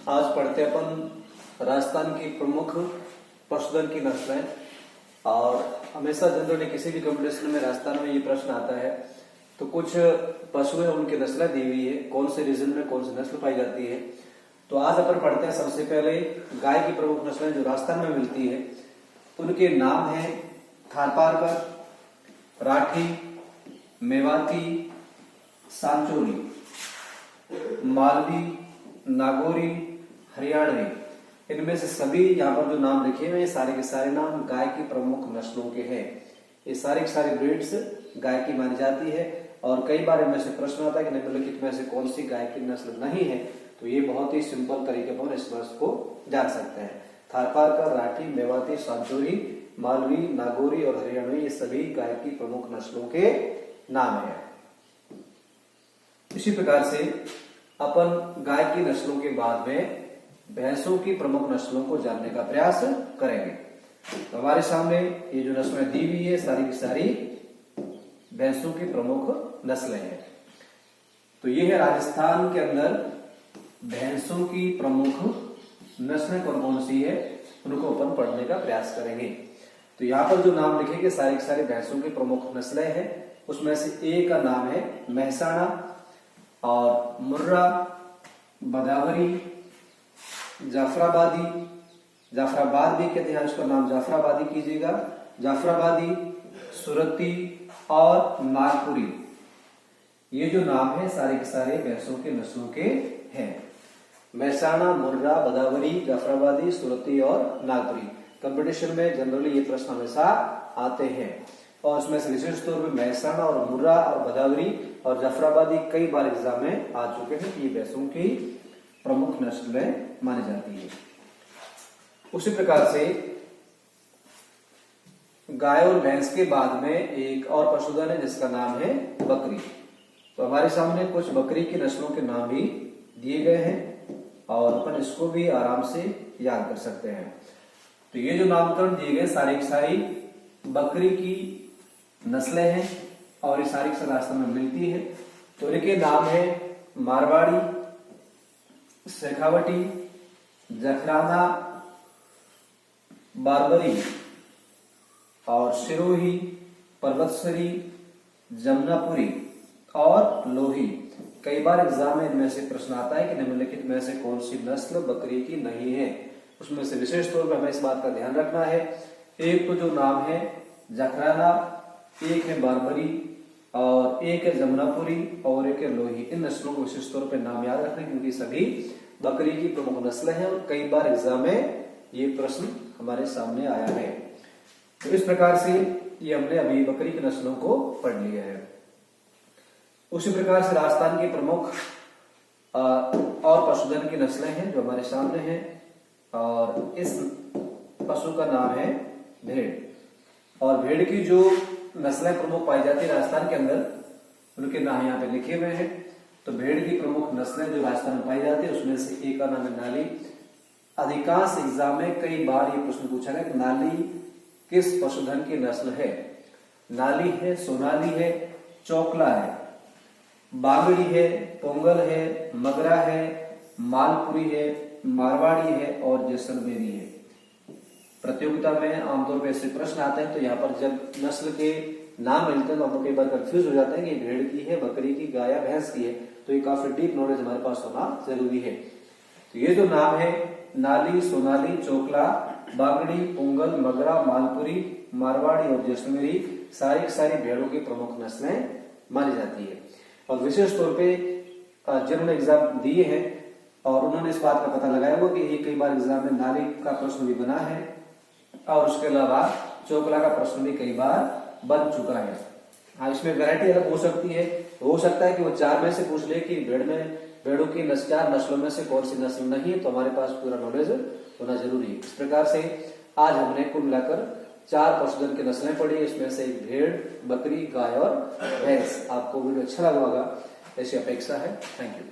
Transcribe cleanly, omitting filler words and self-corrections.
आज पढ़ते अपन राजस्थान की प्रमुख पशुधन की नस्लें। और हमेशा जनरली किसी भी कंपटीशन में राजस्थान में ये प्रश्न आता है, तो कुछ पशु है उनकी नस्लें दी हुई है, कौन से रीजन में कौन सी नस्ल पाई जाती है। तो आज अपन पढ़ते हैं सबसे पहले गाय की प्रमुख नस्लें जो राजस्थान में मिलती है। उनके नाम है थारपारकर, राठी, मेवाती, सांचोली, मालवी, नागौरी, हरियाणवी। इनमें से सभी यहाँ पर जो नाम लिखे हुए हैं सारे के सारे नाम गाय की प्रमुख नस्लों के हैं। ये सारे के सारे ब्रीड्स गाय की मानी जाती है। और कई बार इनमें से प्रश्न आता है कि निम्नलिखित में से कौन सी गाय की नस्ल नहीं है। तो ये बहुत ही सिंपल तरीके पर इस प्रश्न को जान सकते हैं। थारपारकर, राठी, मेवाती, सांचोली, मालवी, नागौरी और हरियाणवी ये सभी गाय की प्रमुख नस्लों के नाम है। इसी प्रकार से अपन गाय की नस्लों के बाद में भैंसों की प्रमुख नस्लों को जानने का प्रयास करेंगे। तो हमारे सामने ये जो नस्लें दी हुई है सारी की सारी भैंसों की प्रमुख नस्लें हैं। तो ये है राजस्थान के अंदर भैंसों की प्रमुख नस्लें कौन कौन सी है, उनको अपन पढ़ने का प्रयास करेंगे। तो यहाँ पर जो नाम लिखेंगे सारी की सारी भैंसों की प्रमुख नस्लें हैं। उसमें से एक का नाम है महसाणा और मुर्रा, बदावरी, जाफराबादी, जाफराबाद भी कहते हैं, उसका नाम जाफराबादी कीजिएगा, जाफराबादी, सुरती और नागपुरी। ये जो नाम है सारे के सारे भैंसों के नस्लों के हैं। महसाणा, मुर्रा, बदावरी, जाफराबादी, सुरती और नागपुरी। कंपटीशन में जनरली ये प्रश्न हमेशा आते हैं। और उसमें से विशेष तौर पर महसाणा और मुर्रा और बदावरी और जाफराबादी कई बार एग्जाम में आ चुके हैं। ये भैंसों की प्रमुख नस्लें मानी जाती है। उसी प्रकार से गाय और भैंस के बाद में एक और पशुधन है जिसका नाम है बकरी। तो हमारे सामने कुछ बकरी की नस्लों के नाम भी दिए गए हैं और अपन इसको भी आराम से याद कर सकते हैं। तो ये जो नामकरण दिए गए सारी की सारी बकरी की नस्लें हैं और ये सारी राजस्थान में मिलती है। तो इनके नाम है मारवाड़ी, शेखावटी, जखराना, बारबरी और सिरोही, पर्वतसरी, जमुनापुरी और लोही। कई बार एग्जाम में इनमें से प्रश्न आता है कि निम्नलिखित में से कौन सी नस्ल बकरी की नहीं है। उसमें से विशेष तौर पर हमें इस बात का ध्यान रखना है, एक तो जो नाम है जखराना, एक है बारबरी और एक है जमुनापुरी और एक है लोही। इन नस्लों को विशेष तौर पर नाम याद रखना क्योंकि सभी बकरी की प्रमुख नस्लें हैं और कई बार एग्जाम में ये प्रश्न हमारे सामने आया है। तो इस प्रकार से ये हमने अभी बकरी की नस्लों को पढ़ लिया है। उसी प्रकार से राजस्थान की प्रमुख और पशुधन की नस्लें हैं जो हमारे सामने हैं। और इस पशु का नाम है भेड़। और भेड़ की जो नस्लें प्रमुख पाई जाती है राजस्थान के अंदर, उनके नाम यहाँ पे लिखे हुए हैं। तो भेड़ की प्रमुख नस्लें जो राजस्थान में पाई जाती है उसमें से एक का नाम है नाली। अधिकांश एग्जाम में कई बार ये प्रश्न पूछा गया कि नाली किस पशुधन की नस्ल है। नाली है, सोनाली है, चौकला है, बागड़ी है, पोंगल है, मगरा है, मालपुरी है, मारवाड़ी है और जैसलमेरी है। प्रतियोगिता में आमतौर पर ऐसे प्रश्न आते हैं तो यहाँ पर जब नस्ल के नाम मिलते हैं तो हम लोग कई बार कंफ्यूज हो जाते हैं कि भेड़ की है, बकरी की, गाय या भैंस की है। तो ये काफी डीप नॉलेज हमारे पास होना जरूरी है। तो ये जो नाम है नाली, सोनाली, चोकला, बागड़ी, पोंगल, मगरा, मालपुरी, मारवाड़ी और जैसलमेरी सारी सारी भेड़ों की प्रमुख नस्लें मानी जाती है। और विशेष तौर पे जिन्होंने एग्जाम दिए हैं और उन्होंने इस बात का पता लगाया हुआ कि ये कई बार एग्जाम में नाली का प्रश्न भी बना है और उसके अलावा चोकला का प्रश्न भी कई बार बन चुका है। हाँ, इसमें वैरायटी अलग हो सकती है। हो सकता है कि वो चार में से पूछ ले कि भेड़ों की चार नस्लों में से कौन सी नस्ल नहीं है। तो हमारे पास पूरा नॉलेज होना जरूरी है। इस प्रकार से आज हमने कुल मिलाकर 4 पशुधन की नस्लें पढ़ी। इसमें से भेड़, बकरी, गाय और भैंस। आपको वीडियो अच्छा लगा होगा ऐसी अपेक्षा है। Thank you.